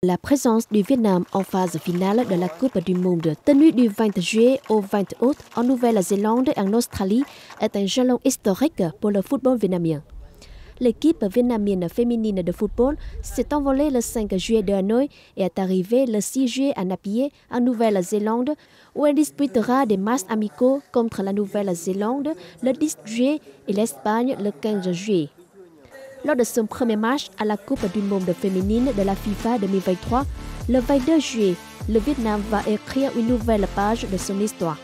La présence du Vietnam en phase finale de la Coupe du Monde, tenue du 20 juillet au 20 août en Nouvelle-Zélande et en Australie, est un jalon historique pour le football vietnamien. L'équipe vietnamienne féminine de football s'est envolée le 5 juillet de Hanoï et est arrivée le 6 juillet à Napier, en Nouvelle-Zélande, où elle disputera des matchs amicaux contre la Nouvelle-Zélande le 10 juillet et l'Espagne le 15 juillet. Lors de son premier match à la Coupe du Monde féminine de la FIFA 2023, le 22 juillet, le Vietnam va écrire une nouvelle page de son histoire.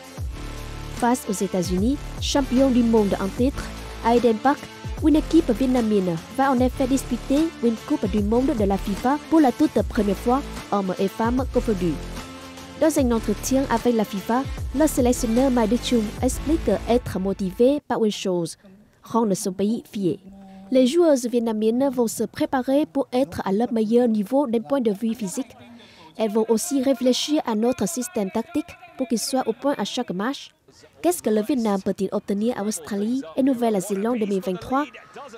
Face aux États-Unis, champion du monde en titre, à Eden Park, une équipe vietnamienne va en effet disputer une Coupe du Monde de la FIFA pour la toute première fois, hommes et femmes confondus. Dans un entretien avec la FIFA, le sélectionneur Mai Đức-Chung explique être motivé par une chose, rendre son pays fier. Les joueuses vietnamiennes vont se préparer pour être à leur meilleur niveau d'un point de vue physique. Elles vont aussi réfléchir à notre système tactique pour qu'il soit au point à chaque match. Qu'est-ce que le Vietnam peut-il obtenir à Australie et Nouvelle-Zélande 2023?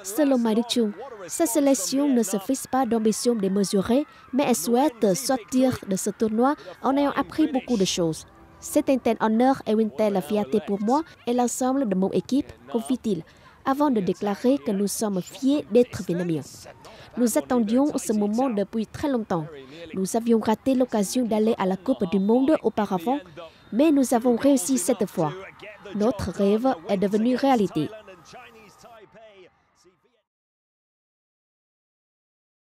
Selon Mai Đức-Chung, sa sélection ne se fixe pas d'ambition démesurée, mais elle souhaite sortir de ce tournoi en ayant appris beaucoup de choses. C'est un tel honneur et une telle fierté pour moi et l'ensemble de mon équipe, confie-t-il, avant de déclarer que nous sommes fiers d'être vietnamiens. Nous attendions ce moment depuis très longtemps. Nous avions raté l'occasion d'aller à la Coupe du Monde auparavant, mais nous avons réussi cette fois. Notre rêve est devenu réalité.